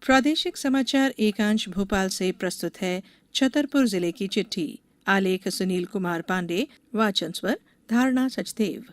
प्रादेशिक समाचार एकांश भोपाल से प्रस्तुत है छतरपुर जिले की चिट्ठी। आलेख सुनील कुमार पांडे, वाचन स्वर धारणा सचदेव।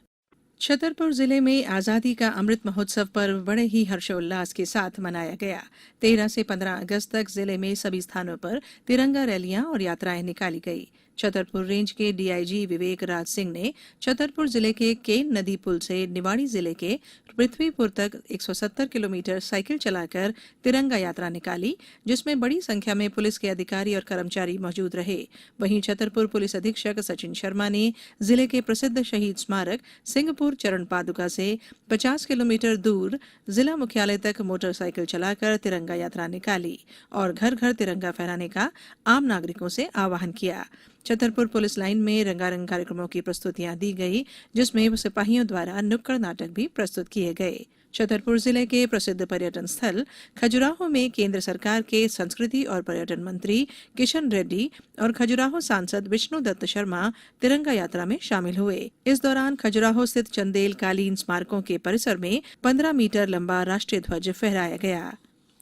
छतरपुर जिले में आजादी का अमृत महोत्सव पर्व बड़े ही हर्षोल्लास के साथ मनाया गया। 13 से 15 अगस्त तक जिले में सभी स्थानों पर तिरंगा रैलियां और यात्राएं निकाली गई। छतरपुर रेंज के डीआईजी विवेक राज सिंह ने छतरपुर जिले के केन नदी पुल से निवाड़ी जिले के पृथ्वीपुर तक 170 किलोमीटर साइकिल चलाकर तिरंगा यात्रा निकाली, जिसमें बड़ी संख्या में पुलिस के अधिकारी और कर्मचारी मौजूद रहे। वहीं छतरपुर पुलिस अधीक्षक सचिन शर्मा ने जिले के प्रसिद्ध शहीद स्मारक सिंहपुर चरण पादुका से 50 किलोमीटर दूर जिला मुख्यालय तक मोटरसाइकिल चलाकर तिरंगा यात्रा निकाली और घर घर तिरंगा फहराने का आम नागरिकों से आह्वान किया। छतरपुर पुलिस लाइन में रंगारंग कार्यक्रमों की प्रस्तुतियां दी गई, जिसमें सिपाहियों द्वारा नुक्कड़ नाटक भी प्रस्तुत किए गए। छतरपुर जिले के प्रसिद्ध पर्यटन स्थल खजुराहो में केंद्र सरकार के संस्कृति और पर्यटन मंत्री किशन रेड्डी और खजुराहो सांसद विष्णु दत्त शर्मा तिरंगा यात्रा में शामिल हुए। इस दौरान खजुराहो स्थित चंदेल कालीन स्मारकों के परिसर में 15 मीटर लंबा राष्ट्रीय ध्वज फहराया गया।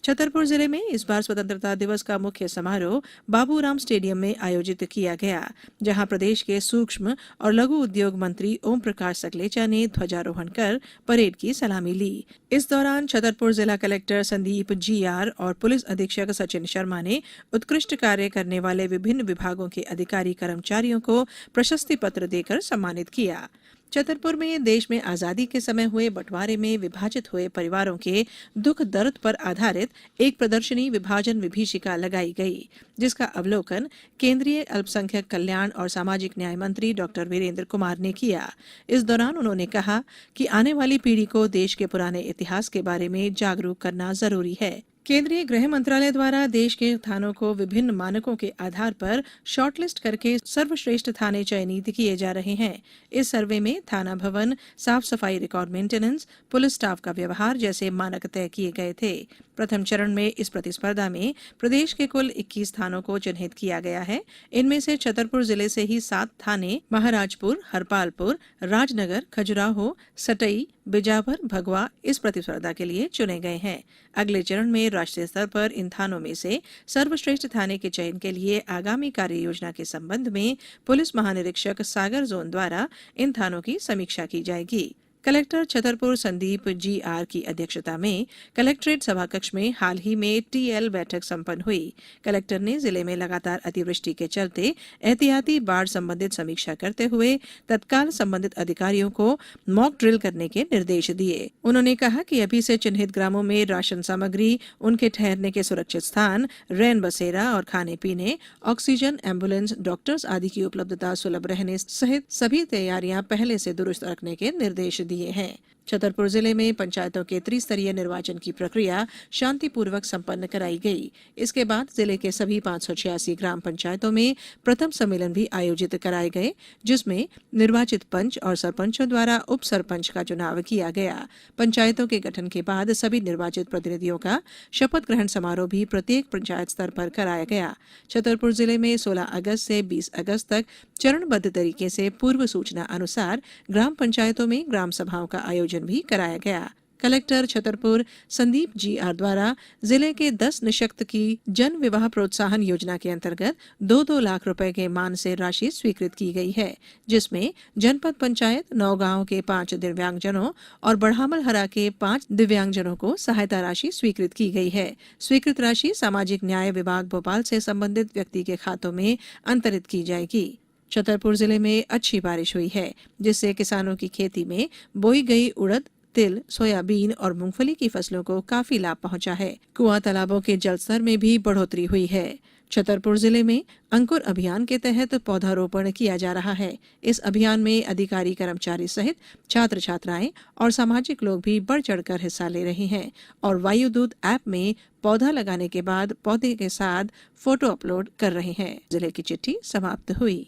छतरपुर जिले में इस बार स्वतंत्रता दिवस का मुख्य समारोह बाबूराम स्टेडियम में आयोजित किया गया, जहां प्रदेश के सूक्ष्म और लघु उद्योग मंत्री ओम प्रकाश सकलेचा ने ध्वजारोहण कर परेड की सलामी ली। इस दौरान छतरपुर जिला कलेक्टर संदीप जीआर और पुलिस अधीक्षक सचिन शर्मा ने उत्कृष्ट कार्य करने वाले विभिन्न विभागों के अधिकारी कर्मचारियों को प्रशस्ति पत्र देकर सम्मानित किया। छतरपुर में देश में आजादी के समय हुए बंटवारे में विभाजित हुए परिवारों के दुख दर्द पर आधारित एक प्रदर्शनी विभाजन विभीषिका लगाई गई, जिसका अवलोकन केंद्रीय अल्पसंख्यक कल्याण और सामाजिक न्याय मंत्री डॉक्टर वीरेंद्र कुमार ने किया। इस दौरान उन्होंने कहा कि आने वाली पीढ़ी को देश के पुराने इतिहास के बारे में जागरूक करना जरूरी है। केंद्रीय गृह मंत्रालय द्वारा देश के थानों को विभिन्न मानकों के आधार पर शॉर्टलिस्ट करके सर्वश्रेष्ठ थाने चयनित किए जा रहे हैं। इस सर्वे में थाना भवन, साफ सफाई, रिकॉर्ड मेंटेनेंस, पुलिस स्टाफ का व्यवहार जैसे मानक तय किए गए थे। प्रथम चरण में इस प्रतिस्पर्धा में प्रदेश के कुल 21 थानों को चिन्हित किया गया है। इनमें से छतरपुर जिले से ही 7 थाने महाराजपुर, हरपालपुर, राजनगर, खजुराहो, सटई, बिजावर, भगवा इस प्रतिस्पर्धा के लिए चुने गए हैं। अगले चरण में राष्ट्रीय स्तर पर इन थानों में से सर्वश्रेष्ठ थाने के चयन के लिए आगामी कार्य योजना के संबंध में पुलिस महानिरीक्षक सागर जोन द्वारा इन थानों की समीक्षा की जाएगी। कलेक्टर छतरपुर संदीप जीआर की अध्यक्षता में कलेक्ट्रेट सभाकक्ष में हाल ही में टीएल बैठक संपन्न हुई। कलेक्टर ने जिले में लगातार अतिवृष्टि के चलते एहतियाती बाढ़ संबंधित समीक्षा करते हुए तत्काल संबंधित अधिकारियों को मॉक ड्रिल करने के निर्देश दिए। उन्होंने कहा कि अभी से चिन्हित ग्रामों में राशन सामग्री, उनके ठहरने के सुरक्षित स्थान, रैन बसेरा और खाने पीने, ऑक्सीजन, एम्बुलेंस, डॉक्टर्स आदि की उपलब्धता सुलभ रहने सहित सभी तैयारियां पहले से दुरुस्त रखने के निर्देश दिए हैं। छतरपुर जिले में पंचायतों के त्रिस्तरीय निर्वाचन की प्रक्रिया शांतिपूर्वक संपन्न कराई गई। इसके बाद जिले के सभी 586 ग्राम पंचायतों में प्रथम सम्मेलन भी आयोजित कराए गए, जिसमें निर्वाचित पंच और सरपंचों द्वारा उप सरपंच का चुनाव किया गया। पंचायतों के गठन के बाद सभी निर्वाचित प्रतिनिधियों का शपथ ग्रहण समारोह भी प्रत्येक पंचायत स्तर पर कराया गया। छतरपुर जिले में 16 अगस्त से 20 अगस्त तक चरणबद्ध तरीके से पूर्व सूचना अनुसार ग्राम पंचायतों में ग्राम सभाओं का आयोजन भी कराया गया। कलेक्टर छतरपुर संदीप जीआर द्वारा जिले के 10 निःशक्त की जन विवाह प्रोत्साहन योजना के अंतर्गत 2-2 लाख रुपए के मान से राशि स्वीकृत की गई है, जिसमें जनपद पंचायत नौगांव के 5 दिव्यांगजनों और बढ़ामल हरा के 5 दिव्यांगजनों को सहायता राशि स्वीकृत की गई है। स्वीकृत राशि सामाजिक न्याय विभाग भोपाल से संबंधित व्यक्ति के खातों में अंतरित की जाएगी। छतरपुर जिले में अच्छी बारिश हुई है, जिससे किसानों की खेती में बोई गई उड़द, तिल, सोयाबीन और मूंगफली की फसलों को काफी लाभ पहुंचा है। कुआं तालाबों के जलस्तर में भी बढ़ोतरी हुई है। छतरपुर जिले में अंकुर अभियान के तहत पौधारोपण किया जा रहा है। इस अभियान में अधिकारी, कर्मचारी सहित छात्र छात्राएं और सामाजिक लोग भी बढ़ चढ़कर हिस्सा ले रहे हैं और वायुदूत ऐप में पौधा लगाने के बाद पौधे के साथ फोटो अपलोड कर रहे हैं। जिले की चिट्ठी समाप्त हुई।